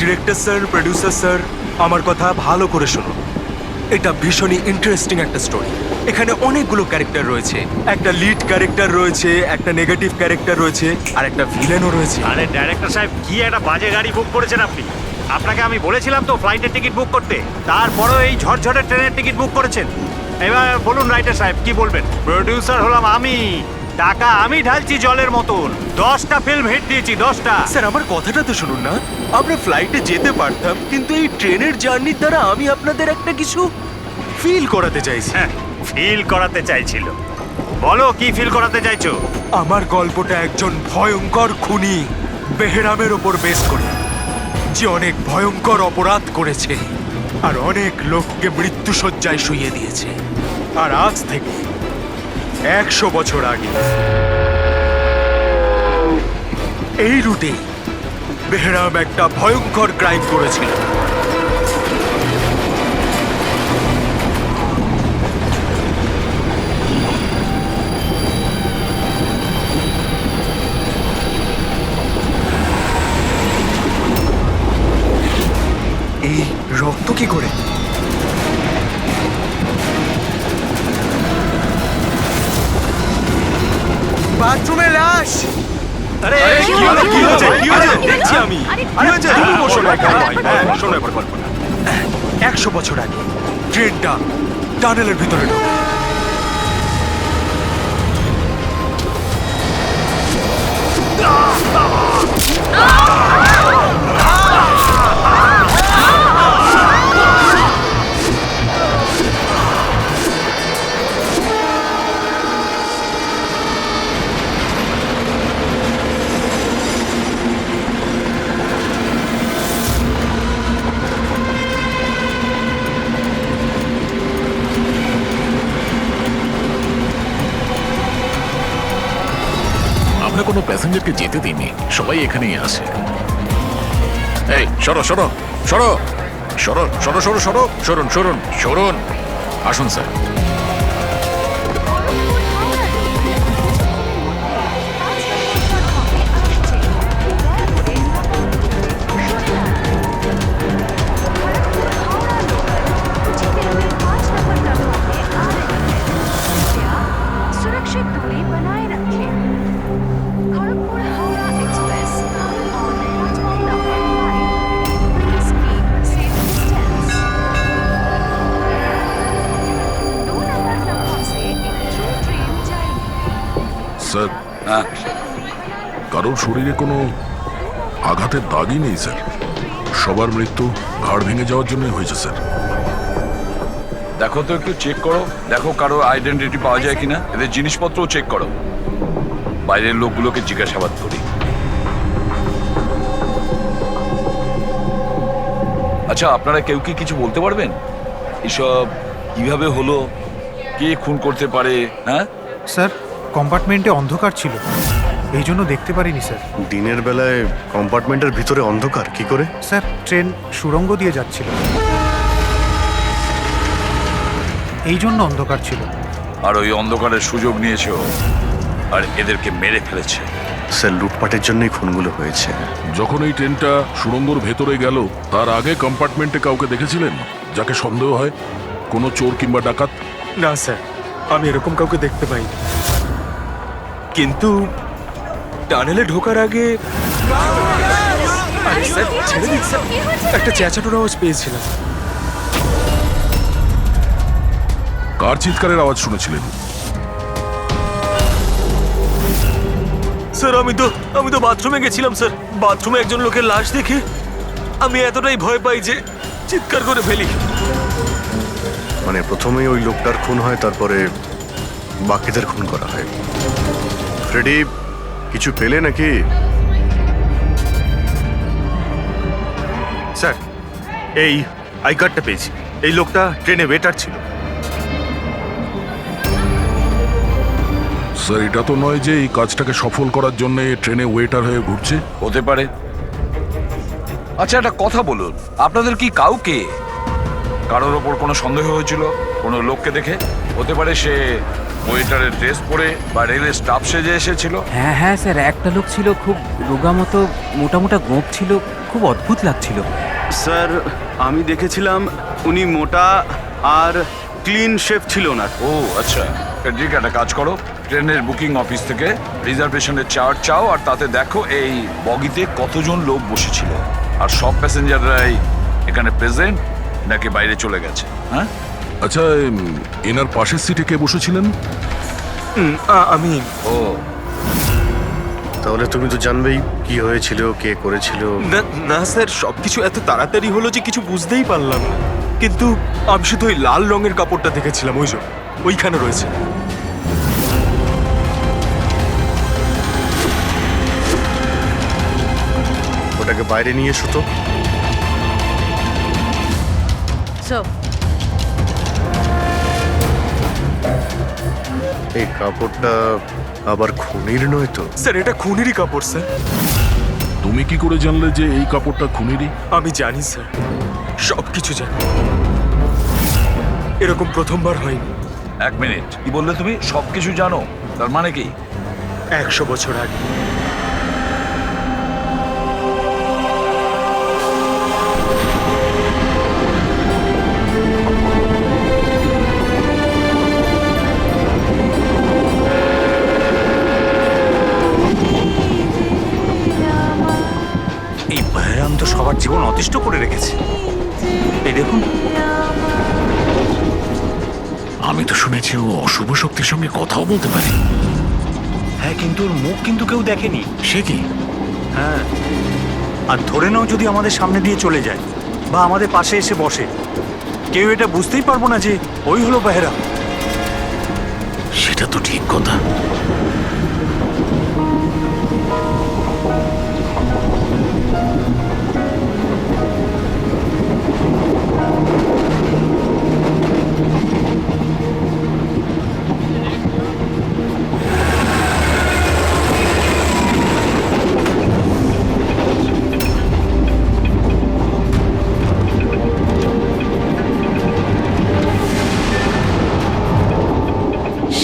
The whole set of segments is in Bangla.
ডিরেক্টর স্যার, প্রোডিউসার স্যার, আমার কথা ভালো করে শুনুন। এটা ভীষণই ইন্টারেস্টিং একটা স্টোরি। এখানে অনেকগুলো ক্যারেক্টার রয়েছে, একটা লিড ক্যারেক্টার রয়েছে, একটা নেগেটিভ ক্যারেক্টার রয়েছে, আর একটা ভিলেনও রয়েছে। আরে ডাইরেক্টর সাহেব, কি একটা বাজে গাড়ি বুক করেছেন আপনি। আপনাকে আমি বলেছিলাম তো ফ্লাইটের টিকিট বুক করতে, তারপরেও এই ঝড়ঝড়ের ট্রেনের টিকিট বুক করেছেন। এবার বলুন রাইটার সাহেব, কি বলবেন? প্রোডিউসার হলাম আমি, টাকা আমি ঢালছি জলের মতন। 10টা ফিল্ম হিট দিয়েছি, 10টা। স্যার, আমার কথাটা তো শুনুন না। আমরা ফ্লাইটে যেতে পারতাম, কিন্তু এই ট্রেনের জার্নির দ্বারা আমি আপনাদের একটা কিছু ফিল করাতে চাইছি। হ্যাঁ, ফিল করাতে চাইছিল। বলো, কি ফিল করাতে চাইছো? আমার গল্পটা একজন ভয়ঙ্কর খুনি বেহরামের ওপর বেস করে, যে অনেক ভয়ঙ্কর অপরাধ করেছে আর অনেক লোককে মৃত্যুশয্যায় শুইয়ে দিয়েছে। আর আজ থেকে 100 বছর আগে এই রুটে বেহরাম একটা ভয়ঙ্কর ক্রাইম করেছিল। এই রক্ত কি করে? বাথরুমে লাশ। আরে কি হয়েছে? দেখছি আমি। কি হয়েছে? তুমি বসো না এখানে। হ্যাঁ, শোনো এবার গল্পটা। 100 বছর আগে ট্রেনটা টানেলের ভিতরে ঢোকে। আমরা কোনো প্যাসেঞ্জারকে যেতে দিইনি, সবাই এখানেই আসে। এই সরো সরো সরো সরো সরো সরো সরো সরুন সরুন সরুন, আসুন স্যার। सुरक्षित दूरी बनाए रखें। Kharagpur Howrah express on platform number 5. Please keep a safe distance. 2 number platform से एक थ्रू ट्रेन जाएगी। স্যার, কারোর শরীরে কোনো আঘাতের দাগই নেই স্যার। সবার মৃত্যু ঘাড় ভেঙে যাওয়ার জন্যই হয়েছে স্যার। দেখো তো, একটু চেক করো, দেখো কারো আইডেন্টিটি পাওয়া যায় কিনা। এদের জিনিসপত্রও চেক করো। বাইরের লোকগুলোকে জিজ্ঞাসাবাদ করি। আচ্ছা, আপনারা কেউ কি কিছু বলতে পারবেন? এসব কিভাবে হলো, কে খুন করতে পারে? হ্যাঁ স্যার, কম্পার্টমেন্টে অন্ধকার ছিল, এই জন্য দেখতে পারিনি স্যার। দিনের বেলায় কম্পার্টমেন্টের ভিতরে অন্ধকার কি করে? স্যার, ট্রেন সুড়ঙ্গ দিয়ে যাচ্ছিল, এই জন্য অন্ধকার ছিল। আর ওই অন্ধকারের সুযোগ নিয়েছে ও, আর এদেরকে মেরে ফেলেছে। স্যার, লুটপাটের জন্যই খুনগুলো হয়েছে। যখন এই ট্রেনটা সুড়ঙ্গর ভেতরে গেল, তার আগে কম্পার্টমেন্টে কাউকে দেখেছিলেন যাকে সন্দেহ হয়? কোনো চোর কিংবা ডাকাত? না স্যার, আমি এরকম কাউকে দেখতে পাইনি। কিন্তু টানেলে ঢোকার আগে আরে স্যার, ছেড়ে দিন স্যার, একটা চেঁচানোর আওয়াজ পেয়েছিলাম। কার চিৎকারের আওয়াজ শুনেছিলেন? স্যার, আমি তো বাথরুমে গেছিলাম স্যার। বাথরুমে একজন লোকের লাশ দেখে আমি এতটাই ভয় পাই যে চিৎকার করে ফেলি। মানে প্রথমেই ওই লোকটার খুন হয়, তারপরে বাকিদের খুন করা হয়। ফ্রেডি, কিছু পেলে নাকি? স্যার, এই আই কার্ডটা পেয়েছি। এই লোকটা ট্রেনে ওয়েটার ছিল। স্যার, এটা তো নয় যে এই কাজটাকে সফল করার জন্য ট্রেনে ওয়েটার হয়ে ঘুরছে। হতে পারে। আচ্ছা, একটা কথা বলুন, আপনাদের কি কাউকে কারোর ওপর কোনো সন্দেহ হয়েছিল কোনো লোককে দেখে? হতে পারে সে ওয়েটারের ড্রেস পরে বা রেলের স্টাফ সেজে এসেছিল? হ্যাঁ হ্যাঁ স্যার, একটা লোক ছিল খুব রোগা মতো, মোটা মোটা গোঁফ ছিল, খুব অদ্ভুত লাগছিল। স্যার আমি দেখেছিলাম উনি মোটা আর ক্লিন শেফ ছিল ওনার। ও আচ্ছা, ফেডরিক একটা কাজ করো, ট্রেনের বুকিং অফিস থেকে রিজার্ভেশনের চার্ট চাও আর তাতে দেখো এই বগিতে কতজন লোক বসেছিল আর সব প্যাসেঞ্জাররাই এখানে প্রেজেন্ট নাকি বাইরে চলে গেছে। হ্যাঁ, আচ্ছা, এনার পাশের সিটে কে বসেছিলেন? আমি ও তাহলে তুমি তো জানবেই কি হয়েছিল, কে করেছিল। না স্যার, সবকিছু এত তাড়াতাড়ি হলো যে কিছু বুঝতেই পারলাম না। কিন্তু আমি শুধু ওই লাল রঙের কাপড়টা দেখেছিলাম, ওই যে ওইখানে রয়েছে। ওটাকে বাইরে নিয়ে এসো তো। এই কাপড়টা আবার খুনির নয় তো? স্যার এটা খুনেরই কাপড় স্যার। তুমি কি করে জানলে যে এই কাপড়টা খুনেরই? আমি জানি স্যার, সবকিছু জানি। এরকম প্রথমবার হয়নি। এক মিনিট, কি বললে তুমি? সবকিছু জানো তার মানে কি? 100 বছর আগে এই বহরাম তো সবার জীবন অতিষ্ঠ করে রেখেছে। এই দেখুন, আমি তো শুনেছি ও অশুভ শক্তির সঙ্গে কথাও বলতে পারে। হ্যাঁ কিন্তু ওর মুখ কিন্তু কেউ দেখেনি। সে কি? হ্যাঁ, আর ধরে নাও যদি আমাদের সামনে দিয়ে চলে যায় বা আমাদের পাশে এসে বসে, কেউ এটা বুঝতেই পারবো না যে ওই হলো বেহরাম। সেটা তো ঠিক কথা।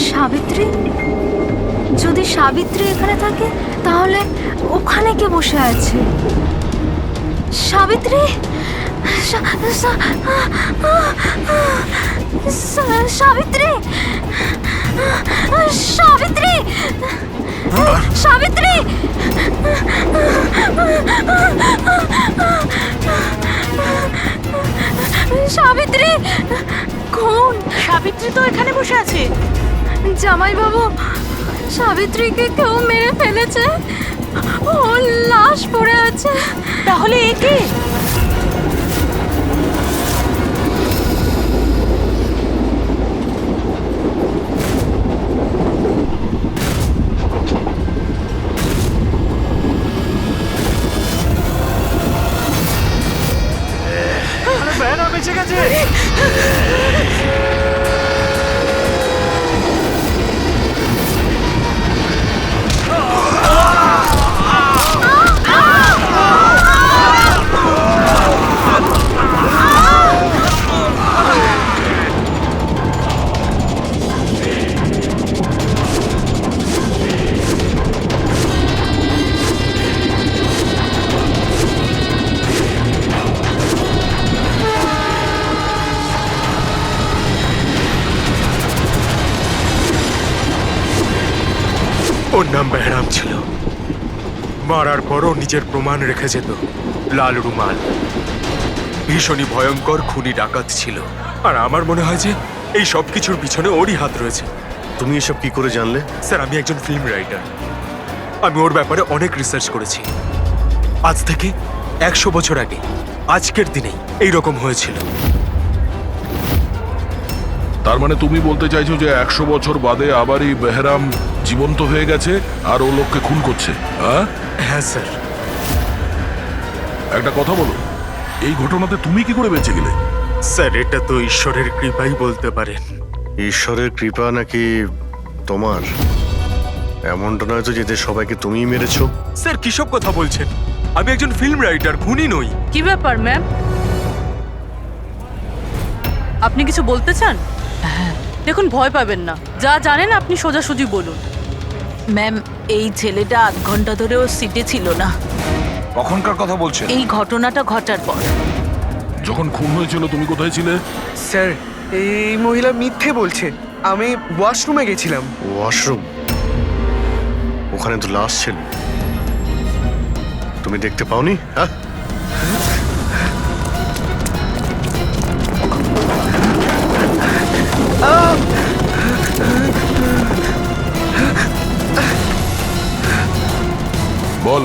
সাবিত্রী, যদি সাবিত্রী এখানে থাকে তাহলে ওখানে কে বসে আছে? সাবিত্রী, সাবিত্রী, সাবিত্রী, সাবিত্রী, সাবিত্রী, কোন সাবিত্রী? তো এখানে বসে আছে। জামাইবাবু, সাবিত্রীকে কেউ মেরে ফেলেছে, ওর লাশ পড়ে আছে। তাহলে এ কে? বেহরাম এসে গেছে। ওর নাম বেহরাম ছিল। মারার পরও নিজের প্রমাণ রেখে যেত, লাল রুমাল। ভীষণই ভয়ঙ্কর খুনি ডাকাত ছিল। আর আমার মনে হয় যে এই সব কিছুর পিছনে ওরই হাত রয়েছে। তুমি এসব কি করে জানলে? স্যার আমি একজন ফিল্ম রাইটার, আমি ওর ব্যাপারে অনেক রিসার্চ করেছি। আজ থেকে 100 বছর আগে আজকের দিনেই এইরকম হয়েছিল। তার মানে তুমি বলতে চাইছো যে 100 বছর বাদে আবারই বেহরাম জীবন্ত হয়ে গেছে আর ও লোককে খুন করছে? হ্যাঁ হ্যাঁ স্যার। একটা কথা বলো, এই ঘটনাতে তুমি কি করে বেঁচে গেলে? স্যার এটা তো ঈশ্বরের কৃপাই বলতে পারেন। ঈশ্বরের কৃপা নাকি তোমার? এমনটা নয় তো যে এদের সবাইকে তুমিই মেরেছো? স্যার কিসব কথা বলছেন? আমি একজন ফিল্ম রাইটার, খুনি নই। কি ব্যাপার ম্যাম, আপনি কিছু বলতে চান? দেখুন, ভয় পাবেন না, যা জানেন আপনি সোজাসুজি বলুন। ম্যাম, এই ছেলেটা 8 ঘন্টা ধরে ওর সিটে ছিল না কখনকার কথা বলছেন? এই ঘটনাটা ঘটার পর। যখন খুন হয়েছিল তুমি কোথায় ছিলে? স্যার, এই মহিলা মিথ্যে বলছে। আমি ওয়াশরুমে গেছিলাম। ওয়াশরুম? ওখানে তো লাশ ছিল, তুমি দেখতে পাওনি? হ্যাঁ, বল,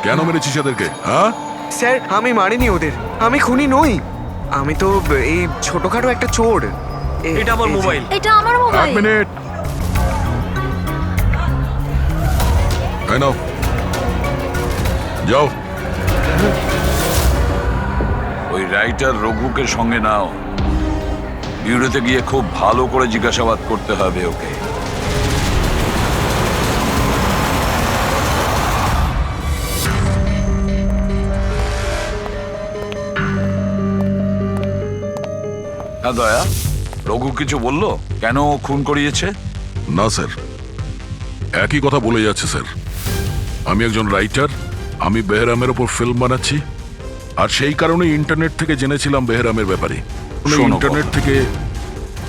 কেন মেরেছিস এদেরকে? হ্যাঁ, স্যার, আমি মারিনি ওদের। আমি খুনি নই। আমি তো এই ছোটখাটো একটা চোর। এটা আমার মোবাইল। এটা আমার এক মোবাইল। মিনিট। এই নাও, যাও। ওই রাইটার রঘুকে সঙ্গে নাও। বিউরোতে গিয়ে খুব ভালো করে জিজ্ঞাসাবাদ করতে হবে ওকে। হ্যাঁ দয়া, রঘু কিছু বললো কেন ও খুন করিয়েছে? না স্যার, একই কথা বলে যাচ্ছে স্যার। আমি একজন রাইটার, আমি বেহরামের ওপর ফিল্ম বানাচ্ছি, আর সেই কারণে ইন্টারনেট থেকে জেনেছিলাম বেহরামের ব্যাপারে। শোনো ইন্টারনেট বাবা। থেকে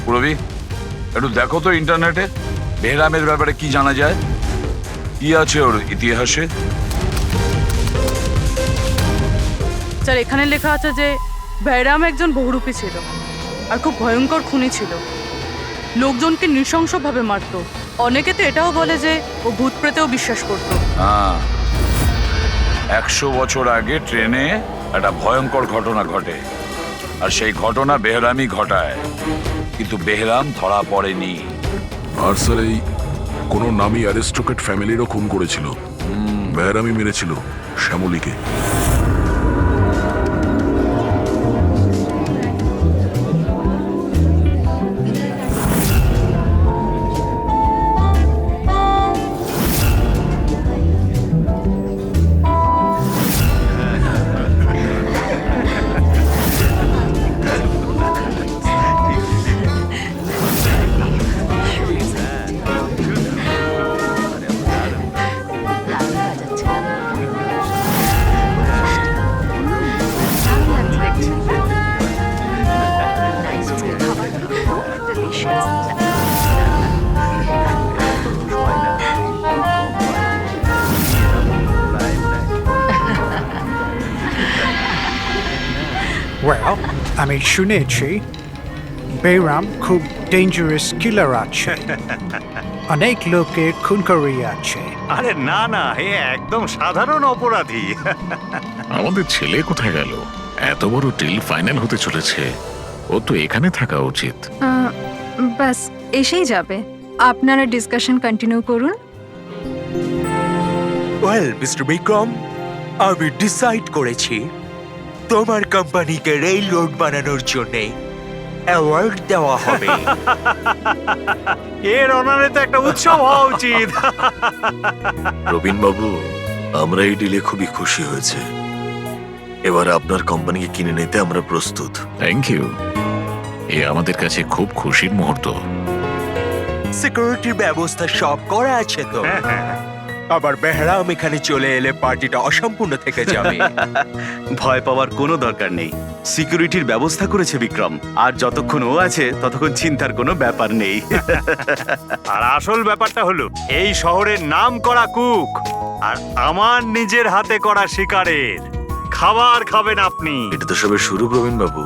পুরবি, একটু দেখো তো ইন্টারনেটে বেহরামের ব্যাপারে কি জানা যায়, কি আছে ওর ইতিহাসে। স্যার, এখানে লেখা আছে যে বেহরাম একজন বহুরূপী ছিল আর খুব ভয়ঙ্কর খুনি ছিল। লোকজনকে নৃশংসভাবে মারতো। অনেকে তো এটাও বলে যে ও ভূত প্রেতেও বিশ্বাস করতো। হ্যাঁ, 100 বছর আগে ট্রেনে একটা ভয়ঙ্কর ঘটনা ঘটে, আর সেই ঘটনা বেহরামই ঘটায়, কিন্তু বেহরাম ধরা পড়েনি। আর স্যার, এই কোনো নামী অ্যারিস্টোক্রেট ফ্যামিলিরও খুন করেছিল। বেহরামই মেরেছিল শ্যামলীকে। ওয়েল, আমি শুনেছি বেহরাম খুব ডেঞ্জারাস কিলার আছে, অনেক লোকের খুন করিয়াছে। আরে না না, এ একদম সাধারণ অপরাধী। আমাদের ছেলে কোথায় গেল? এত বড় ডিল ফাইনাল হতে চলেছে, ও তো এখানে থাকা উচিত। বাস এসেই যাবে। আপনারা ডিসকাশন কন্টিনিউ করুন। ওয়েল মিস্টার বিক্রম, আমি ডিসাইড করেছি তোমার কোম্পানিকে রেল রোড বানানোর জন্য অ্যাওয়ার্ড দেওয়া হবে। এর অনারে তো একটা উৎসব হওয়া উচিত। রবিন বাবু, আমরা এই ডিলে খুবই খুশি হয়েছে। এবার আপনার কোম্পানিকে কিনে নিতে আমরা প্রস্তুত। থ্যাংক ইউ, এ আমাদের কাছে খুব খুশির মুহূর্ত। সিকিউরিটির ব্যবস্থা সব করা আছে তো? আবার বেহরাম এখানে চলে এলে পার্টিটা অসম্পূর্ণ থেকে যাবে। ভয় পাওয়ার কোনো দরকার নেই। সিকিউরিটির ব্যবস্থা করেছে বিক্রম, আর যতক্ষণ ও আছে ততক্ষণ চিন্তার কোনো ব্যাপার নেই। আর আসল ব্যাপারটা হলো, এই শহরের নাম করা কুক আর আমার নিজের হাতে করা শিকারের খাবার খাবেন আপনি। এটা তো সবে শুরু প্রবীণ বাবু,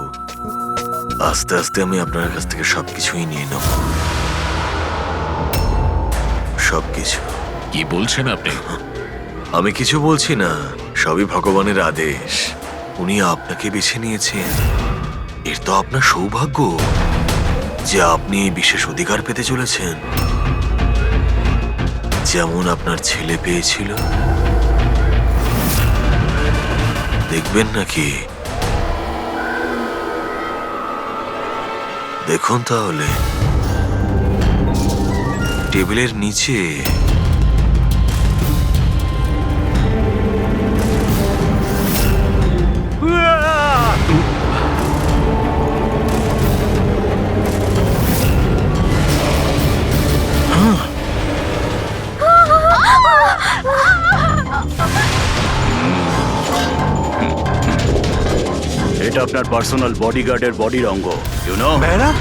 আস্তে আস্তে আমি আপনার কাছ থেকে সবকিছুই নিয়ে নেব, সবকিছু। কি বলছেন আপনি? আমি কিছু বলছি না, সবই ভগবানের আদেশ। উনি আপনাকে বেছে নিয়েছেন, এর তো আপনার সৌভাগ্য যে আপনি এই বিশেষ অধিকার পেতে চলেছেন, যেমন আপনার ছেলে পেয়েছিল। দেখবেন নাকি? দেখুন তাহলে, টেবিলের নিচে এটা আপনার পার্সোনাল বডিগার্ডের বডির অঙ্গ, ইউ নো। বেহরাম,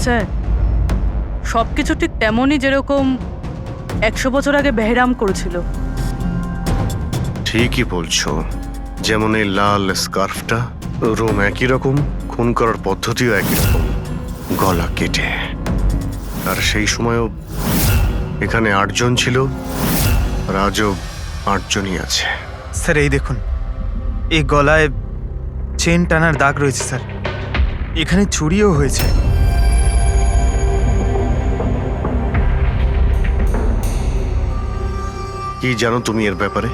স্যার সব কিছু ঠিক তেমনই যেরকম 100 বছর আগে বেহরাম করেছিল। ঠিকই বলছো, যেমন এই লাল স্কার্ফটা, রুম একই রকম, খুন করার পদ্ধতিও একই রকম, গলা কেটে। আর সেই সময়ও এখানে 8 জন ছিল, আর আজও 8 জনই আছে। স্যার এই দেখুন, এই গলায় চেন টানার দাগ রয়েছে স্যার, এখানে চুরিও হয়েছে। কি জানো তুমি এর ব্যাপারে?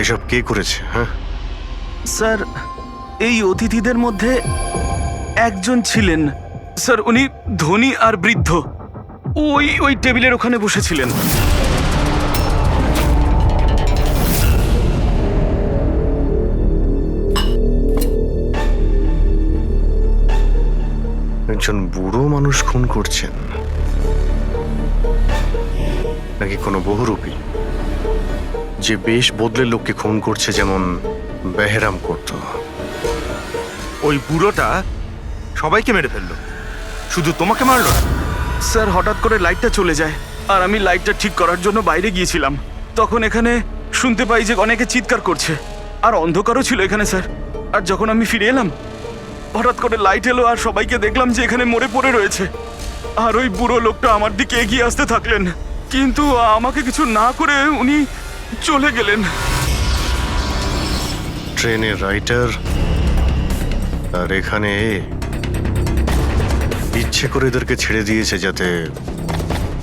এসব কে করেছে? হ্যাঁ স্যার, এই অতিথিদের মধ্যে একজন ছিলেন স্যার, উনি ধনী আর বৃদ্ধ, ওই টেবিলের ওখানে বসেছিলেন। একজন বুড়ো মানুষ খুন করছেন, নাকি কোনো বহুরূপী যে বেশ বদলে লোককে খুন করছে, যেমন বেহরাম করত? ওই বুড়োটা সবাইকে মেরে ফেললো, শুধু তোমাকে মারলো না? স্যার, হঠাৎ করে লাইটটা চলে যায়, আর আমি লাইটটা ঠিক করার জন্য বাইরে গিয়েছিলাম। তখন এখানে শুনতে পাই যে অনেকে চিৎকার করছে, আর অন্ধকারও ছিল এখানে স্যার। আর যখন আমি ফিরে এলাম, হঠাৎ করে লাইট এলো, আর সবাইকে দেখলাম যে এখানে মরে পড়ে রয়েছে। আর ওই বুড়ো লোকটা আমার দিকে এগিয়ে আসতে থাকলেন, কিন্তু আমাকে কিছু না করে উনি চলে গেলেন। ট্রেনের রাইটার আর এখানে ইচ্ছে করে এদেরকে ছেড়ে দিয়েছে, যাতে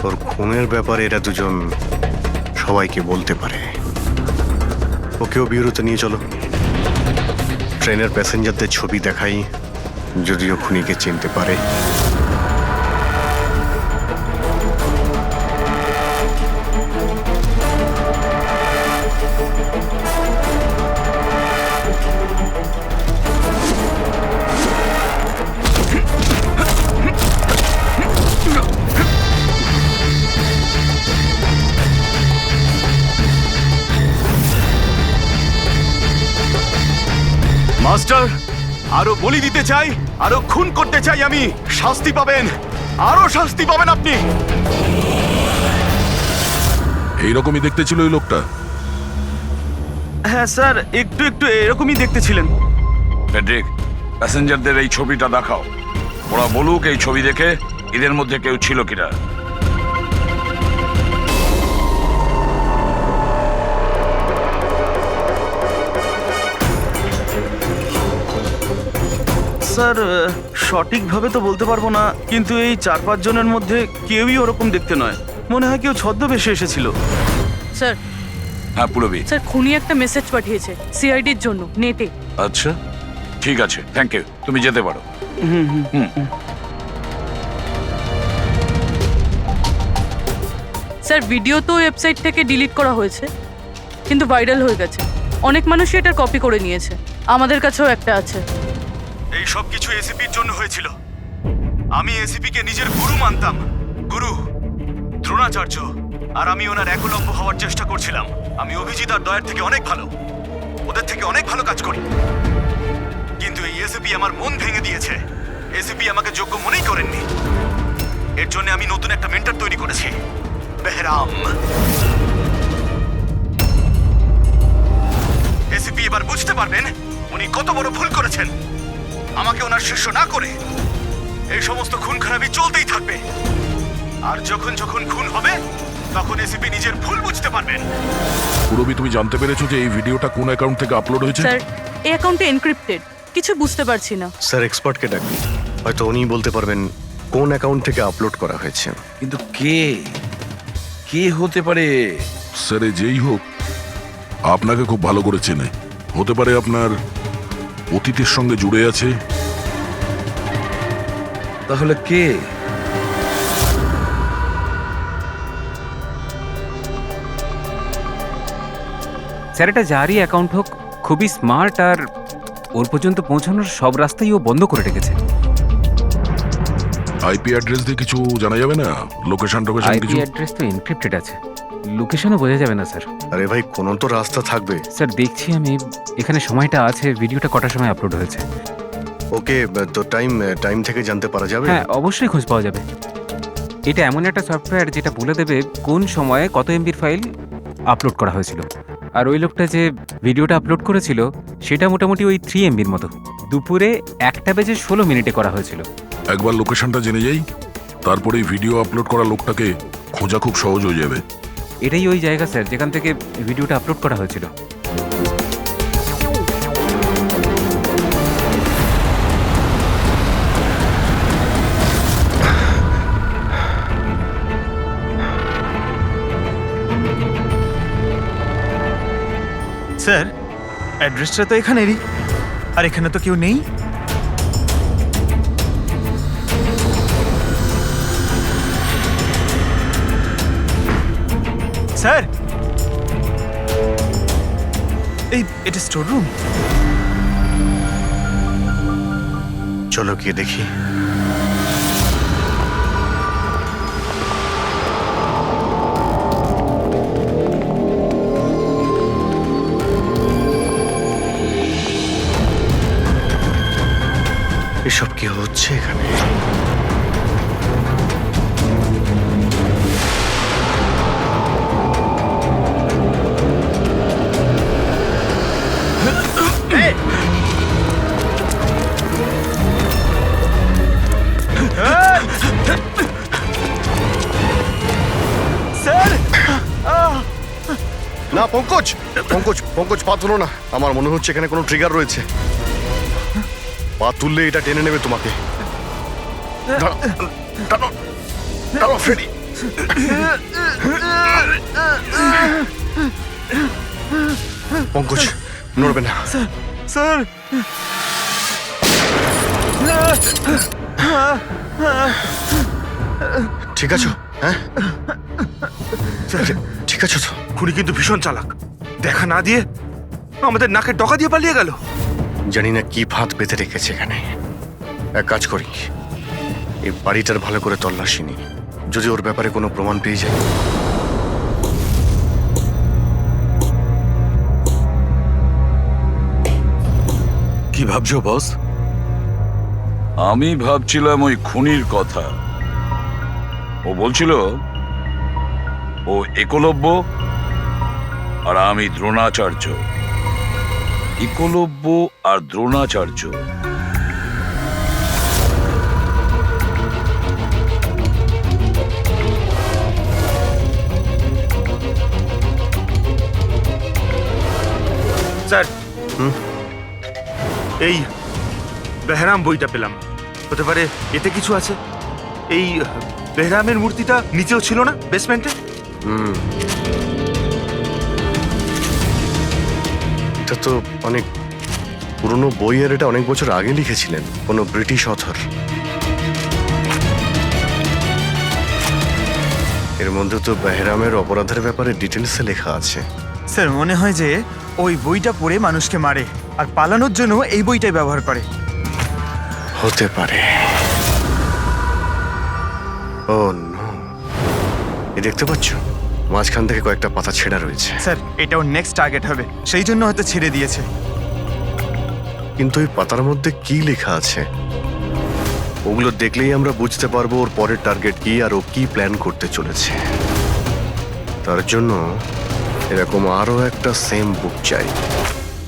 ওর খুনের ব্যাপারে এরা দুজন সবাইকে বলতে পারে। ওকেও বিউরোতে নিয়ে চলো, ট্রেনের প্যাসেঞ্জারদের ছবি দেখাই, যদিও খুনিকে চিনতে পারে। মাস্টার, আরো বলি দিতে চাই, আরো খুন করতে চাই আমি। শাস্তি পাবেন, আরো শাস্তি পাবেন আপনি। এইরকমই দেখতে ছিল ওই লোকটা। হ্যাঁ স্যার, একটু একটু এরকমই দেখতে ছিলেন। ফেডরিক, প্যাসেঞ্জারদের এই ছবিটা দেখাও, ওরা বলুক এই ছবি দেখে এদের মধ্যে কেউ ছিল কিনা। স্যার, সঠিকভাবে তো বলতে পারবো না, কিন্তু এই 4-5 জনের মধ্যে কেউই ওরকম দেখতে নয়। মনে হয় কেউ ছদ্মবেশে এসেছিল। স্যার, হ্যাঁ পুরবি। স্যার খুনি একটা মেসেজ পাঠিয়েছে সিআইডির জন্য নেটে। আচ্ছা, ঠিক আছে, থ্যাংক ইউ, তুমি যেতে পারো। স্যার, ভিডিও তো ওয়েবসাইট থেকে ডিলিট করা হয়েছে, কিন্তু ভাইরাল হয়ে গেছে। অনেক মানুষই এটার কপি করে নিয়েছে, আমাদের কাছেও একটা আছে। এই সব কিছু এসিপির জন্য হয়েছিল। আমি এসিপিকে নিজের গুরু মানতাম, গুরু দ্রোণাচার্য, আর আমি ওনার একলব্য হওয়ার চেষ্টা করছিলাম। আমি অভিজিৎ আর দয়ের থেকে অনেক ভালো, ওদের থেকে অনেক ভালো কাজ করি, কিন্তু এই এসিপি আমার মন ভেঙে দিয়েছে। এসিপি আমাকে যোগ্য মনেই করেননি। এর জন্য আমি নতুন একটা মেন্টর তৈরি করেছি, বেহরাম। এসিপি এবার বুঝতে পারবেন উনি কত বড় ভুল করেছেন। আমাকে ওনার শিষ্য না করে এই সমস্ত খুন খারাপি চলতেই থাকবে, আর যখন যখন খুন হবে তখন এসিপি নিজের ভুল বুঝতে পারবেন। পুরবি, তুমি জানতে পেরেছো যে এই ভিডিওটা কোন অ্যাকাউন্ট থেকে আপলোড হয়েছে? স্যার, এই অ্যাকাউন্টে এনক্রিপ্টেড, কিছু বুঝতে পারছি না। স্যার, এক্সপার্টকে ডাকি, হয়তো উনি বলতে পারবেন কোন অ্যাকাউন্ট থেকে আপলোড করা হয়েছে। কিন্তু কে কে হতে পারে? স্যার, যেই হোক আপনাকে খুব ভালো করে চেনে। হতে পারে আপনার অতীতের সঙ্গে জুড়ে আছে। তাহলে কে? স্যার এটা যারই অ্যাকাউন্ট হোক, খুবই স্মার্ট, আর ওর পর্যন্ত পৌঁছানোর সব রাস্তাই ও বন্ধ করে রেখেছে। আইপি অ্যাড্রেস দিয়ে কিছু জানা যাবে না? লোকেশন টোকেশন আইপি কিছু? অ্যাড্রেস তো এনক্রিপ্টেড আছে, লোকেশনও বোঝা যাবে না স্যার। আরে ভাই, কোনো তো রাস্তা থাকবে। স্যার দেখছি আমি, এখানে সময়টা আছে, ভিডিওটা কটার সময় আপলোড হয়েছে। ওকে, তো টাইম থেকে জানতে পারা যাবে? হ্যাঁ, অবশ্যই খোঁজ পাওয়া যাবে। এটা এমন একটা সফটওয়্যার যেটা বলে দেবে কোন সময়ে কত এমবির ফাইল আপলোড করা হয়েছিল। আর ওই লোকটা যে ভিডিওটা আপলোড করেছিল সেটা মোটামুটি ওই 3 এমবির মতো, দুপুরে 1:16 করা হয়েছিল। একবার লোকেশনটা জেনে যাই, তারপরে ভিডিও আপলোড করা লোকটাকে খোঁজা খুব সহজ হয়ে যাবে। এটাই ওই জায়গা স্যার যেখান থেকে ভিডিওটা আপলোড করা হয়েছিল। স্যার, অ্যাড্রেসটা তো এখানেরই, আর এখানে তো কেউ নেই। স্যার, এটা স্টোর রুম। চলো গিয়ে দেখি। এসব কি হচ্ছে এখানে? না পঙ্কজ, পঙ্কজ পা তুলো না। আমার মনে হচ্ছে এখানে কোনো ট্রিগার রয়েছে। পা তুললে এটা টেনে নেবে তোমাকে। দাঁড়াও ফ্রেডি। পঙ্কজ নড়বে না। স্যার, ঠিক আছো? হ্যাঁ ঠিক আছো তো? খুনি কিন্তু ভীষণ চালাক, দেখা না দিয়ে আমাদের নাকের ডকা দিয়ে পালিয়ে গেল। জানি না কি ফাঁদ পেতে রেখেছে এখানে। এক কাজ করি, এই বাড়িটার ভালো করে তল্লাশি নি, যদি ওর ব্যাপারে কোনো প্রমাণ পেয়ে যায়। কি ভাবছো বস? আমি ভাবছিলাম ওই খুনির কথা। ও বলছিল ও একলব্য আর আমি দ্রোণাচার্য। একলব্য আর দ্রোণাচার্য। স্যার, এই বেহরাম বইটা পেলাম, হতে পারে এতে কিছু আছে। এই বেহরামের মূর্তিটা নিচেও ছিল না, বেসমেন্টে? এটা তো অনেক পুরনো বই, আর এটা অনেক বছর আগে লিখেছিলেন কোনো ব্রিটিশ অথর। এর মধ্যে তো বেহরামের অপরাধের ব্যাপারে ডিটেলসে লেখা আছে। স্যার, মনে হয় যে ওই বইটা পড়ে মানুষকে মারে আর পালানোর জন্য এই বইটাই ব্যবহার করে। হতে পারে। ও নো, এই দেখতে পাচ্ছ মাঝখান থেকে কয়েকটা পাতা ছেঁড়া রয়েছে। স্যার, এটা ওর নেক্সট টার্গেট হবে, সেই জন্য হয়তো ছেড়ে দিয়েছে। কিন্তু এই পাতার মধ্যে কি লেখা আছে ওগুলো দেখলেই আমরা বুঝতে পারবো ওর পরের টার্গেট কি আর ও কি প্ল্যান করতে চলেছে। তার জন্য এরকম আরো একটা সেম বুক চাই।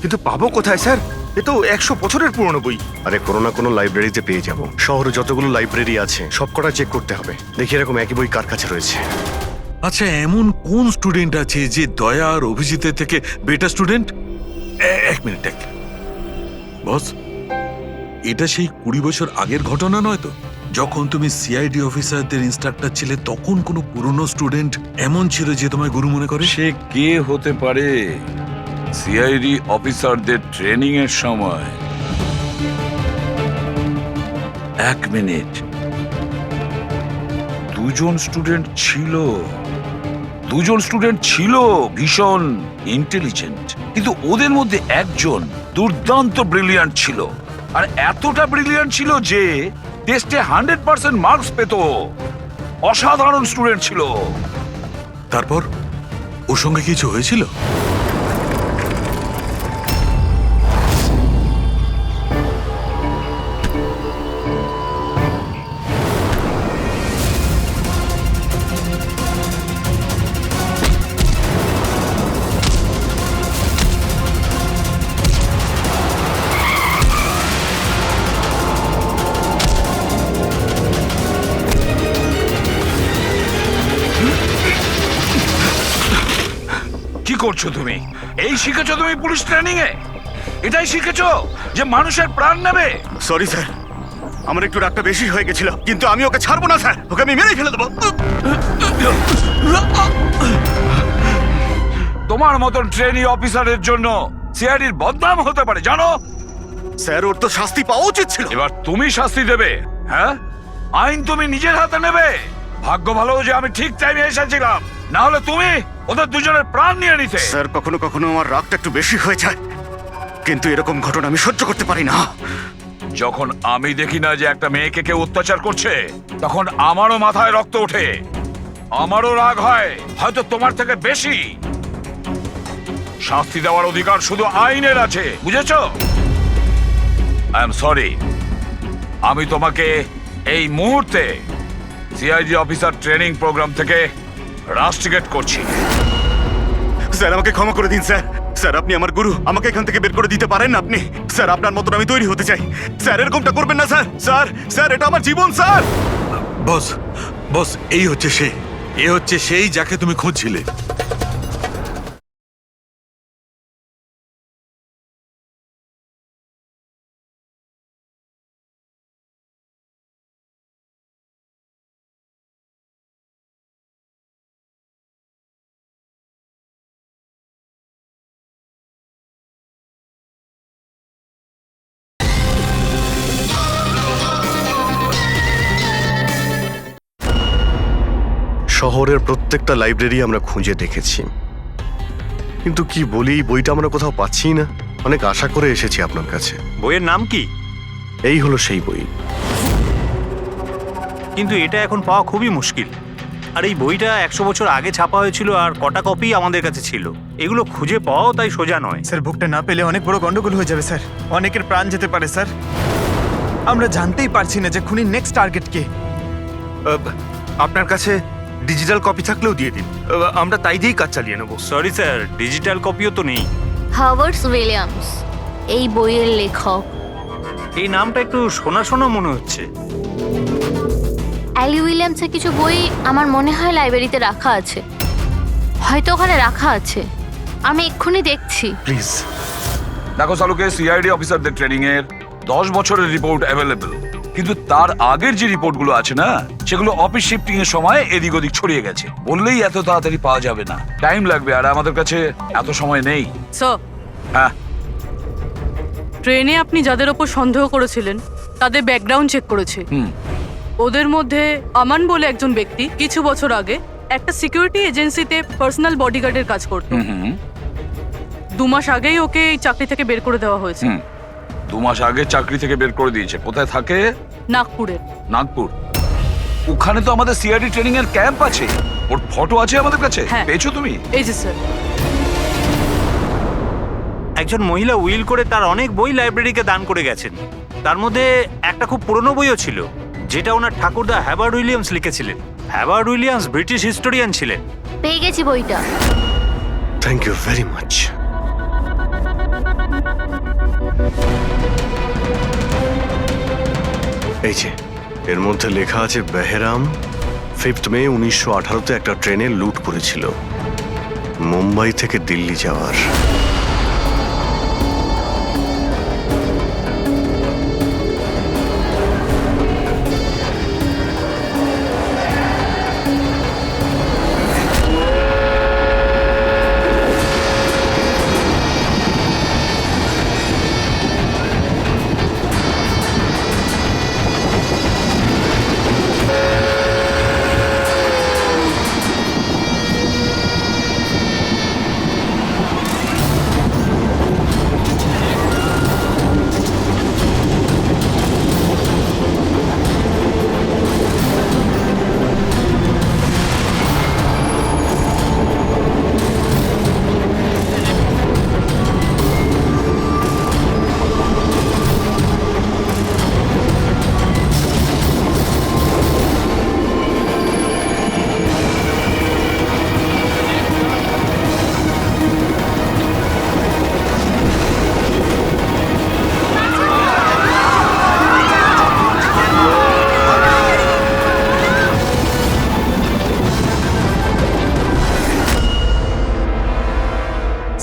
কিন্তু পাবো কোথায় স্যার? এ তো 100 বছরের পুরনো বই। আরে কোনো না কোনো লাইব্রেরিতে পেয়ে যাব। শহরে যতগুলো লাইব্রেরি আছে সবকটা চেক করতে হবে, দেখি এরকম একই বই কার কাছে রয়েছে। আচ্ছা, এমন কোন স্টুডেন্ট আছে যে দয়া আর অভিজিতের থেকে বেটার স্টুডেন্ট? এক মিনিট বস, এটা সেই 20 বছর আগের ঘটনা নয় তো? যখন তুমি সিআইডি অফিসারদের ইনস্ট্রাক্টর ছিলে তখন কোনো পুরনো স্টুডেন্ট এমন ছিল যে তোমায় গুরু মনে করে? সে কে হতে পারে সিআইডি অফিসারদের ট্রেনিং এর সময় 1 মিনিট, 2জন স্টুডেন্ট ছিল ভীষণ ইন্টেলিজেন্ট, কিন্তু ওদের মধ্যে একজন দুর্দান্ত ব্রিলিয়ান্ট ছিল, আর এতটা ব্রিলিয়ান্ট ছিল যে টেস্টে 100% মার্কস পেত। অসাধারণ স্টুডেন্ট ছিল। তারপর ওর সঙ্গে কিছু হয়েছিল? কি করছো তুমি? এই শিখেছো তুমি পুলিশ ট্রেনিং এ? এটাই শিখেছো যে মানুষের প্রাণ নেবে? সরি স্যার, আমার একটু রাগটা বেশি হয়ে গেছিল, কিন্তু আমি ওকে ছাড়বো না স্যার, ওকে আমি মেরেই ফেলে দেবো। তোমার মতন ট্রেনি অফিসারের জন্য সিআইডির বদনাম হতে পারে, জানো? স্যার, ওর তো শাস্তি পাওয়া উচিত ছিল। এবার তুমি শাস্তি দেবে। হ্যাঁ, আইন তুমি নিজের হাতে নেবে। ভাগ্য ভালো যে আমি ঠিক টাইমে এসেছিলাম, না হলে তুমি ওদের দুজনের প্রাণ নিয়ে নিতে। স্যার, কখনো কখনো আমার রাগটা একটু বেশি হয়ে যায়, কিন্তু এরকম ঘটনা আমি সহ্য করতে পারি না। যখন আমি দেখি না যে একটা মেয়েকে কেউ অত্যাচার করছে, তখন আমারও মাথায় রক্ত ওঠে, আমারও রাগ হয়, হয়তো তোমার থেকে বেশি। শাস্তি দেওয়ার অধিকার শুধু আইনের আছে, বুঝেছো? আই এম সরি, আমি তোমাকে এই মুহূর্তে সিআইডি অফিসার ট্রেনিং প্রোগ্রাম থেকে রাস্টিকেট করছি। স্যার, আমাকে ক্ষমা করে দিন স্যার। স্যার, আপনি আমার গুরু, আমাকে এখান থেকে বের করে দিতে পারেন না আপনি? স্যার, আপনার মতন আমি তৈরি হতে চাই। স্যার, এরকমটা করবেন না স্যার। স্যার, স্যার, এটা আমার জীবন স্যার। বস, এই হচ্ছে সে, এ হচ্ছে সেই যাকে তুমি খুঁজছিলে। শহরের প্রত্যেকটা লাইব্রেরি আমরা খুঁজে দেখেছি, কিন্তু কি বলি, বইটা আমরা কোথাও পাচ্ছি না। অনেক আশা করে এসেছি আপনার কাছে। বইয়ের নাম কি? এই হলো সেই বই। কিন্তু এটা এখন পাওয়া খুবই মুশকিল। আর এই বইটা 100 বছর আগে ছাপা হয়েছিল, আর কটা কপি আমাদের কাছে ছিল। এগুলো খুঁজে পাওয়াও তাই সোজা নয়। স্যার, বুকটা না পেলে অনেক বড় গন্ডগোল হয়ে যাবে স্যার। অনেকের প্রাণ যেতে পারে স্যার। আমরা জানতেই পারছি না যে খুনির নেক্সট টার্গেট কে। আপনার কাছে ডিজিটাল কপি থাকলেও দিয়ে দিন, আমরা তাই দিয়েই কাজ চালিয়ে নেব। সরি স্যার, ডিজিটাল কপিও তো নেই। হাওয়ার্ড উইলিয়ামস এই বইয়ের লেখক। এই নামটা একটু শোনা শোনা মনে হচ্ছে। অ্যালি উইলিয়ামসের কিছু বই আমার মনে হয় লাইব্রেরিতে রাখা আছে, হয়তো ওখানে রাখা আছে। আমি এক্ষুনি দেখছি। প্লিজ দেখো সালুকে, সিআইডি অফিসারদের ট্রেনিং এর 10 বছরের রিপোর্ট অ্যাভেলেবল, কিন্তু তার আগের যে রিপোর্টগুলো আছে না, সেগুলো অফিস শিফটিং এর সময় এদিক ওদিক ছড়িয়ে গেছে। বললেই এত তাড়াতাড়ি পাওয়া যাবে না, টাইম লাগবে, আর আমাদের কাছে এত সময় নেই। স্যার, হ্যাঁ, ট্রেনে আপনি যাদের ওপর সন্দেহ করেছিলেন তাদের ব্যাকগ্রাউন্ড চেক করেছে। ওদের মধ্যে আমান বলে একজন ব্যক্তি কিছু বছর আগে একটা সিকিউরিটি এজেন্সিতে পার্সোনাল বডিগার্ডের কাজ করত। 2 মাস আগেই ওকে এই চাকরি থেকে বের করে দেওয়া হয়েছে। 2 মাস আগে চাকরি থেকে বের করে দিয়েছে। কোথায় থাকে? নাগপুরে। নাগপুর? ওখানে তো আমাদের সিআইডি ট্রেনিং এর ক্যাম্প আছে, ওর ফটো আছে আমাদের কাছে। পেয়েছো তুমি? এই যে স্যার। একজন মহিলা উইল করে তার অনেক বই লাইব্রেরিকে দান করে গেছেন। তার মধ্যে একটা খুব পুরনো বইও ছিল, যেটা ওনার ঠাকুরদা হ্যাবার্ড উইলিয়ামস লিখেছিলেন। হ্যাবার্ড উইলিয়ামস ব্রিটিশ হিস্টোরিয়ান ছিলেন। পেয়ে গেছি বইটা। Thank you very much. এই যে এর মধ্যে লেখা আছে বেহরাম 5 মে 1918-তে একটা ট্রেনে লুট করেছিল মুম্বাই থেকে দিল্লি যাওয়ার।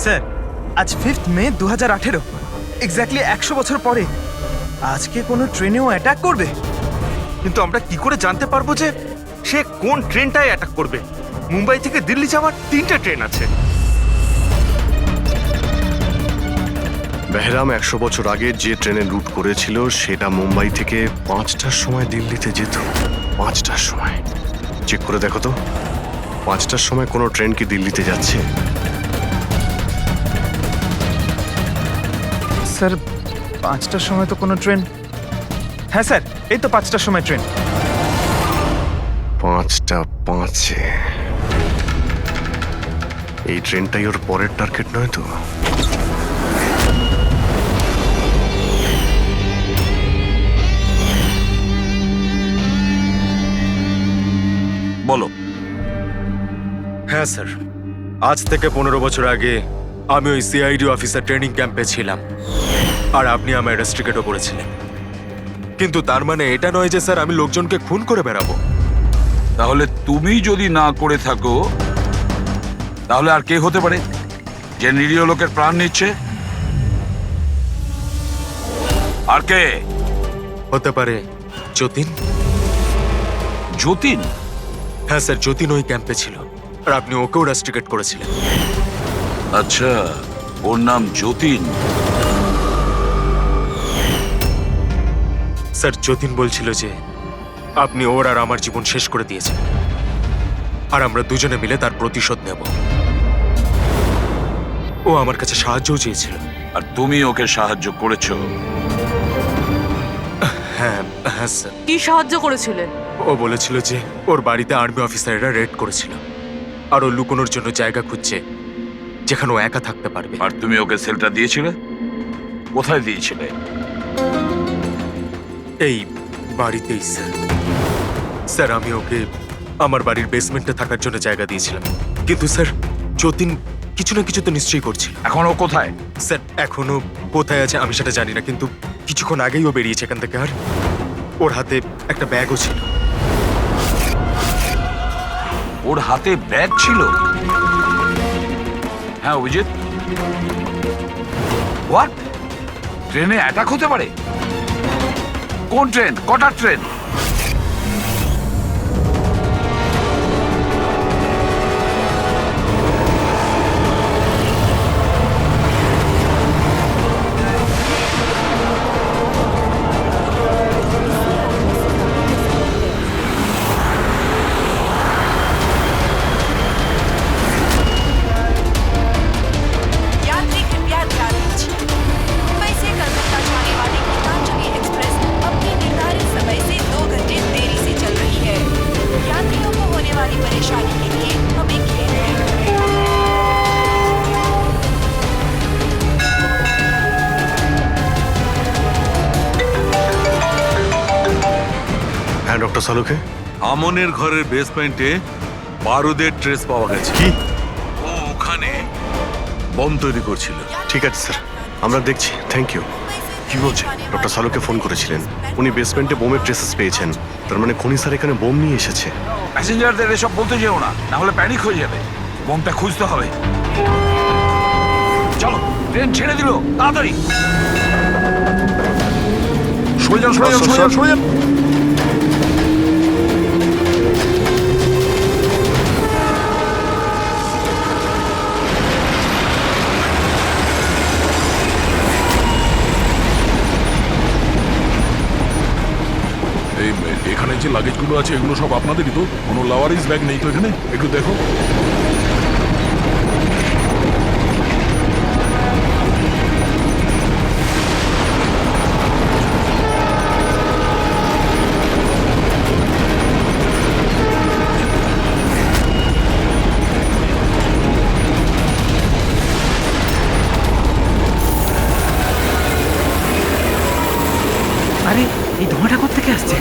স্যার আজ 5th মে 2018, এক্স্যাক্টলি 100 বছর পরে আজকে কোনো ট্রেনেও অ্যাটাক করবে। কিন্তু আমরা কি করে জানতে পারবো যে সে কোন ট্রেনটায় অ্যাটাক করবে? মুম্বাই থেকে দিল্লি যাওয়ার 3টে ট্রেন আছে। বেহরাম 100 বছর আগে যে ট্রেনে লুট করেছিল সেটা মুম্বাই থেকে 5টার সময় দিল্লিতে যেত। 5টার সময় চেক করে দেখো তো, 5টার সময় কোনো ট্রেন কি দিল্লিতে যাচ্ছে? স্যার 5টার সময় তো কোনো ট্রেন, হ্যাঁ স্যার এই তো 5টার সময় ট্রেন। 5টা 5-এ এই ট্রেনটাই ওর পরের টার্গেট নয় তো? বলো। হ্যাঁ স্যার, আজ থেকে 15 বছর আগে আমি ওই সিআইডি অফিসার ট্রেনিং ক্যাম্পে ছিলাম, আর আপনি আমায় রেস্ট্রিকেটও করেছিলেন। কিন্তু তার মানে এটা নয় যে স্যার আমি লোকজনকে খুন করে বেড়াবো। তাহলে তুমি যদি না করে থাকো তাহলে আর কে হতে পারে যে নিরীহ লোকের প্রাণ নিচ্ছে? আর কে হতে পারে? যতীন। যতীন? হ্যাঁ স্যার, যতীন ওই ক্যাম্পে ছিল, আর আপনি ওকেও রেস্ট্রিকেট করেছিলেন। আচ্ছা, ওর নাম যতীন? স্যার যতীন বলছিল যে আপনি ওর আর আমার জীবন শেষ করে দিয়েছেন, আর আমরা দুজনে মিলে তার প্রতিশোধ নেব। ও আমার কাছে সাহায্যও চেয়েছিল। আর তুমি ওকে সাহায্য করেছো? হ্যাঁ হ্যাঁ স্যার। কি সাহায্য করেছিলেন? ও বলেছিল যে ওর বাড়িতে আর্মি অফিসাররা রেড করেছিল, আর ও লুকোনোর জন্য জায়গা খুঁজছে যেখানে ও একা থাকতে পারবে। আর তুমি ওকে সেলটা দিয়েছিলে? কোথায় দিয়েছিলে? এই বাড়িতেই স্যার। স্যার আমি ওকে আমার বাড়ির বেসমেন্টে থাকার জন্য জায়গা দিয়েছিলাম, কিন্তু স্যার যতীন কিছু না কিছু তো নিশ্চয়ই করছিল। এখন ও কোথায়? স্যার এখনো কোথায় আছে আমি সেটা জানি না, কিন্তু কিছুক্ষণ আগেই ও বেরিয়েছে এখান থেকে, আর ওর হাতে একটা ব্যাগও ছিল। ওর হাতে ব্যাগ ছিল? হ্যাঁ অভিজিৎ, হোয়াট? ট্রেনে অ্যাটাক হতে পারে? কোন ট্রেন? কটার ট্রেন? यात्री कृपया ध्यान दीजिए, मुंबई से कलकत्ता जाने वाली गीतांजलि एक्सप्रेस अपने निर्धारित समय से 2 घंटे देरी से चल रही है। यात्रियों को होने वाली परेशानी के लिए हमें खेद है। হ্যাঁ ডক্টর সালুকে। আমনের ঘরের বেসমেন্টে বারুদের ট্রেস পাওয়া গেছে। কি? ও ওখানে বম তৈরি করছিল। ঠিক আছে স্যার, আমরা দেখছি। Thank you. কি বলছে? ডক্টর সালুকে ফোন করেছিলেন, উনি বেসমেন্টে বোমের ট্রেসেস পেয়েছেন। তার মানে খনি স্যার এখানে বোম নিয়ে এসেছে। প্যাসেঞ্জারদের এসব বলতে যেও না, না হলে প্যানিক হয়ে যাবে। বোমটা খুঁজতে হবে। চলো, ট্রেন ছেড়ে দিল, তাড়াতাড়ি সরে যান, সরে যান, সরে যান, সরে যান। এখানে যে লাগেজগুলো আছে এগুলো সব আপনাদেরই তো? কোনো লাওয়ারিস ব্যাগ নেই তো এখানে? একটু দেখো। আরে এই ধোঁয়াটা কোত্থেকে আসছে?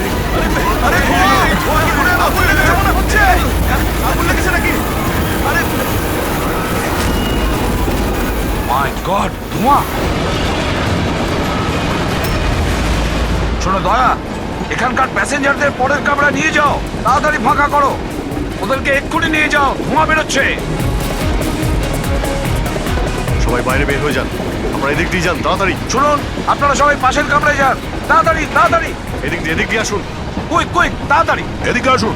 মাই গড, ধোঁয়া! শোনো দয়া, এখানকার প্যাসেঞ্জারদের পরের কামরা নিয়ে যাও, তাড়াতাড়ি ফাঁকা করো। ওদেরকে এক্ষুনি নিয়ে যাও, ধোঁয়া বেরোচ্ছে। বাইরে বের হয়ে যান, আপনারা এদিক দিয়ে যান তাড়াতাড়ি। শুনুন, আপনারা সবাই পাশের কামরায় যান, তাড়াতাড়ি তাড়াতাড়ি। এদিক দিয়ে আসুন। কুইক কুইক, তাড়াতাড়ি এদিকে আসুন।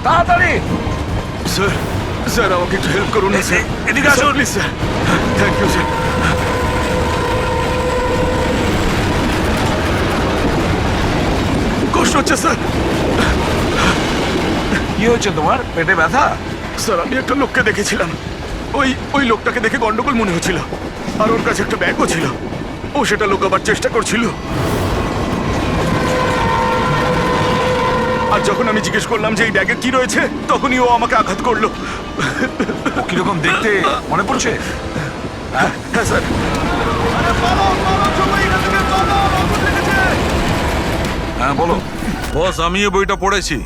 তাড়াতাড়ি। স্যার স্যার আমাকে একটু হেল্প করুন না স্যার। এদিকে আসুন please sir. Thank you sir. কষ্ট হচ্ছে স্যার। কি হচ্ছে তোমার? পেটে ব্যথা? স্যার আমি একটা লোককে দেখেছিলাম, ওই লোকটাকে দেখে গন্ডগোল মনে হচ্ছিল, আর ওর কাছে একটা ব্যাগও ছিল। ও সেটা লুকাবার চেষ্টা করছিল। আর যখন আমি জিজ্ঞেস করলাম যে এই ব্যাগে কি রয়েছে, তখনই ও আমাকে আঘাত করলো। ও কিরকম দেখতে মনে পড়ছে? হ্যাঁ স্যার। হ্যাঁ বলো। বস, আমি এই বইটা পড়েছি।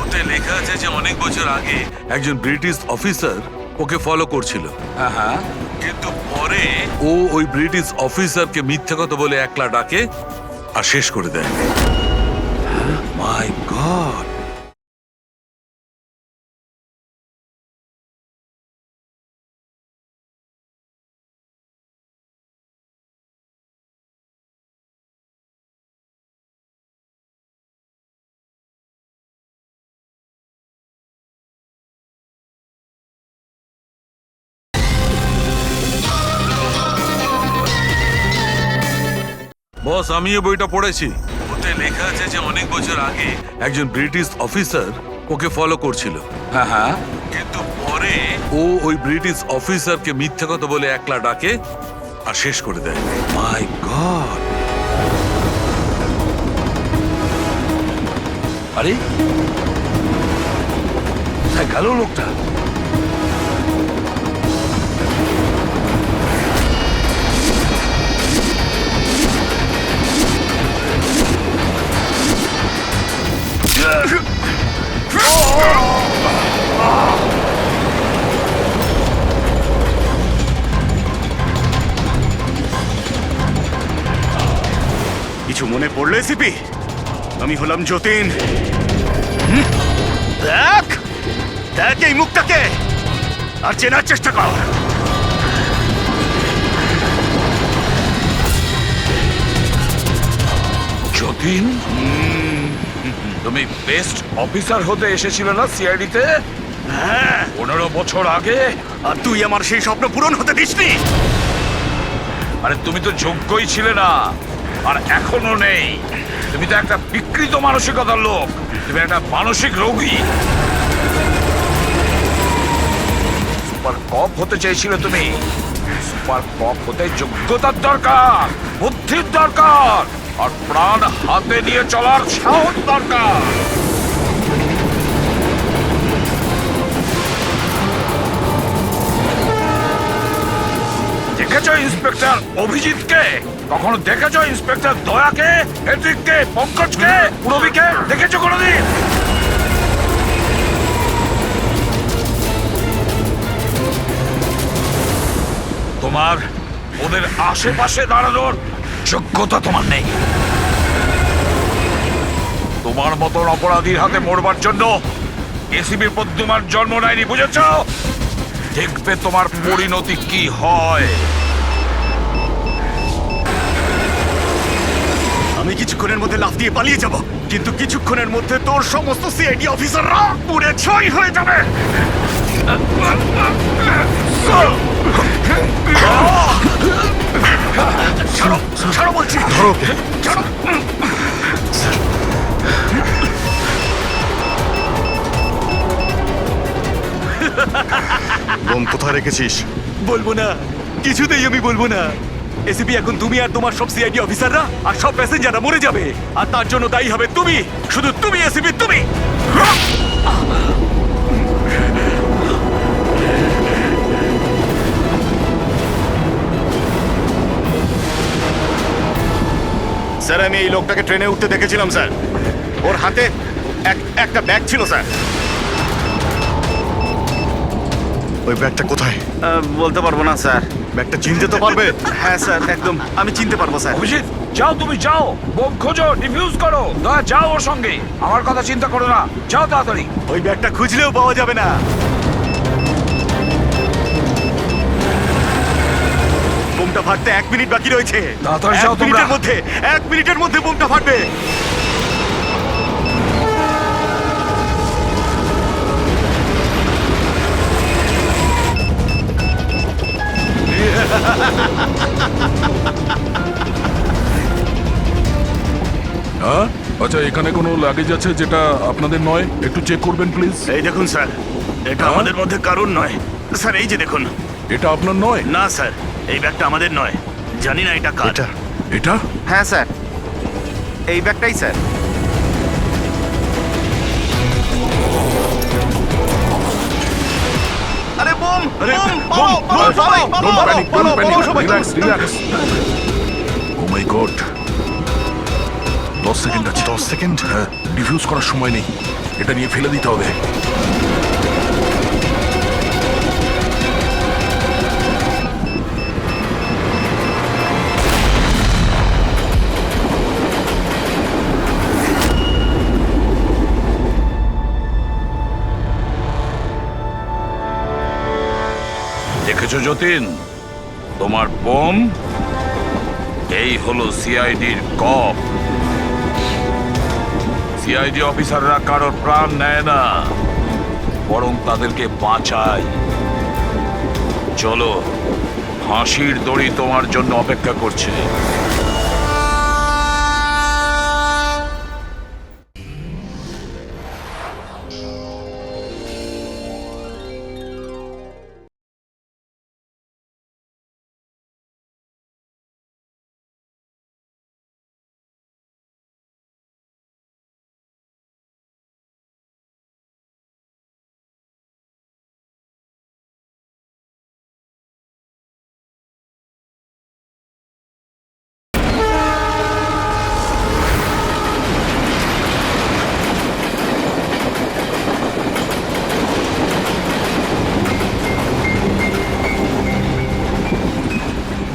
ওতে লেখা আছে যে অনেক বছর আগে একজন ব্রিটিশ অফিসার ওকে ফলো করছিল। হ্যাঁ হ্যাঁ। কিন্তু পরে ও ওই ব্রিটিশ অফিসারকে মিথ্যা কথা বলে একলা ডাকে আর শেষ করে দেয়। মাই গড। বস, আমি এই বইটা পড়েছি। ওতে লেখা আছে যে অনেক বছর আগে একজন ব্রিটিশ অফিসার ওকে ফলো করছিল। হ্যাঁ হ্যাঁ। কিন্তু পরে ও ওই ব্রিটিশ অফিসারকে মিথ্যা কথা বলে একলা ডাকে আর শেষ করে দেয়। মাই গড। আরে কোথায় গেল লোকটা? কিছু মনে পড়লো এসিপি? আমি হলাম যতীন। দেখ দেখ এই মুখটাকে, আর চেনার চেষ্টা কর। যতীন, তুমি বেস্ট অফিসার হতে এসেছিলে না সিআইডিতে? হ্যাঁ, 15 বছর আগে। আর তুই আমার সেই স্বপ্ন পূরণ হতে দিসনি। আরে তুমি তো যোগ্যই ছিলে না, আর এখনো নেই। তুমি তো একটা বিকৃত মানসিকতার লোক। তুমি একটা মানসিক রোগী। সুপার কপ হতে চেয়েছিলে তুমি। সুপার কপ হতে যোগ্যতার দরকার, বুদ্ধির দরকার, আর প্রাণ হাতে নিয়ে চলার সাহস দরকার। দেখেছো ইন্সপেক্টর অভিজিৎকে? কখনো দেখেছো ইন্সপেক্টর দয়াকে, হেট্রিককে, পঙ্কজকে, পুরবীকে? দেখেছো কোনোদিন? তোমার ওদের আশেপাশে দাঁড়ানোর যোগ্যতা তোমার নেই। তোমার মতন অপরাধীর হাতে মরবার জন্য এসিবি প্রদ্যুমার জন্ম নেয়নি, বুঝেছ? দেখবে তোমার পরিণতি কি হয়। আমি কিছুক্ষণের মধ্যে লাফ দিয়ে পালিয়ে যাব, কিন্তু কিছুক্ষণের মধ্যে তোর সমস্ত সিআইডি অফিসাররা পুড়ে ছাই হয়ে যাবে। ছাড়ো ছাড়ো বলছি, ধরো। ছাড়ো। বোম কোথায় রেখেছিস? বলবো না, কিছুতেই আমি বলবো না। এসিপি, এখন তুমি আর তোমার সব সিআইডি অফিসাররা আর সব প্যাসেঞ্জাররা মরে যাবে, আর তার জন্য দায়ী হবে তুমি, শুধু তুমি এসিপি, তুমি। স্যার, আমি এই লোকটাকে ট্রেনে উঠতে দেখেছিলাম স্যার। ওর হাতে একটা ব্যাগ ছিল স্যার। ওই ব্যাগটা কোথায়? বলতে পারবো না স্যার। ব্যাগটা চিনতে তো পারবে? হ্যাঁ স্যার, একদম আমি চিনতে পারবো স্যার। অভিজিৎ, যাও, তুমি যাও, বোম খোঁজো, ডিফিউজ করো। দয়া, যাও ওর সঙ্গে। আমার কথা চিন্তা করো না, যাও তাড়াতাড়ি। ওই ব্যাগটা খুঁজলেও পাওয়া যাবে না। ফাটতে 1 মিনিট বাকি রয়েছে। তাড়াতাড়ি যাও 1 তোমরা। মিনিটের মধ্যে 1 মিনিটের মধ্যে বোমটা ফাটবে। হ্যাঁ আচ্ছা, এখানে কোনো লাগেজ আছে যেটা আপনাদের নয়? একটু চেক করবেন প্লিজ। এই দেখুন স্যার, এটা হ্যাঁ? আমাদের মধ্যে কারণ নয় স্যার। এই যে দেখুন। এটা আপনার নয়? না স্যার, এই ব্যাগটা আমাদের নয়। জানি না এটা কার। এটা? হ্যাঁ স্যার, এই ব্যাগটাই স্যার। আরে বোম, বোম, বোম, পালাও, পালাও, Don't panic, don't panic. সবাই। Relax, relax. Oh my God. 10 second আছে। 10 সেকেন্ড? হ্যাঁ, ডিফিউজ করার সময় নেই। এটা নিয়ে ফেলে দিতে হবে। দেখেছো যতীন, তোমার বোম এই হলো সিআইডির কপ। সিআইডি অফিসাররা কারোর প্রাণ নেয় না, বরং তাদেরকে বাঁচায়। চলো, ফাঁসির দড়ি তোমার জন্য অপেক্ষা করছে।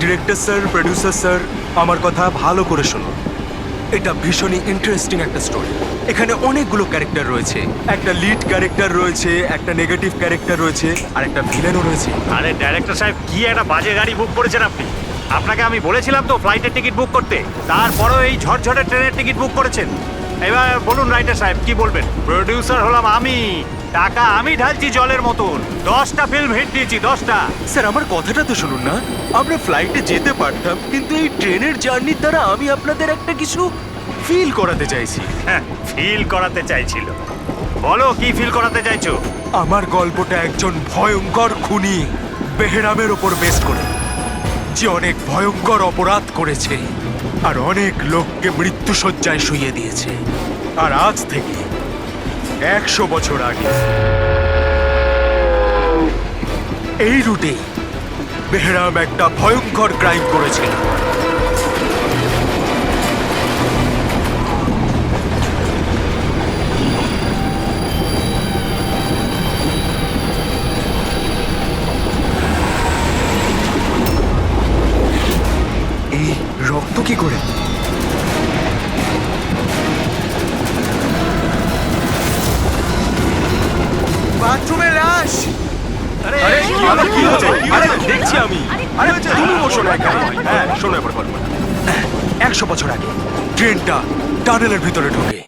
ডিরেক্টর স্যার, প্রডিউসার স্যার, আমার কথা ভালো করে শুনুন। এটা ভীষণই ইন্টারেস্টিং একটা স্টোরি। এখানে অনেকগুলো ক্যারেক্টার রয়েছে। একটা লিড ক্যারেক্টার রয়েছে, একটা নেগেটিভ ক্যারেক্টার রয়েছে, আর একটা ভিলেনও রয়েছে। আরে ডাইরেক্টর সাহেব, কি একটা বাজে গাড়ি বুক করেছেন আপনি। আপনাকে আমি বলেছিলাম তো ফ্লাইটের টিকিট বুক করতে, তারপরেও এই ঝড়ঝড়ে ট্রেনের টিকিট বুক করেছেন। এবার বলুন রাইটার সাহেব, কি বলবেন? প্রডিউসার হলাম আমি, টাকা আমি ঢালছি জলের মতন। 10টা ফিল্ম হিট দিয়েছি, 10টা। স্যার, আমার কথাটা তো শুনুন না। আমরা ফ্লাইটে যেতে পারতাম, কিন্তু এই ট্রেনের জার্নির দ্বারা আমি আপনাদের একটা কিছু ফিল করাতে চাইছি। হ্যাঁ, ফিল করাতে চাইছিল। বলো, কি ফিল করাতে চাইছো? আমার গল্পটা একজন ভয়ঙ্কর খুনি বেহরামের ওপর বেস করে, যে অনেক ভয়ঙ্কর অপরাধ করেছে আর অনেক লোককে মৃত্যুশয্যায় শুইয়ে দিয়েছে। আর আজ থেকে 100 বছর আগে এই রুটে বেহরাম একটা ভয়ঙ্কর ক্রাইম করেছিল। এই রক্ত কি করে? বাথরুমে লাশ। আরে কি হয়েছে? আরে দেখছি আমি। আরে তুমি বসো না এখানে। হ্যাঁ, শোনো এবার গল্প। 100 বছর আগে ট্রেনটা টানেলের ভিতরে ঢোকে।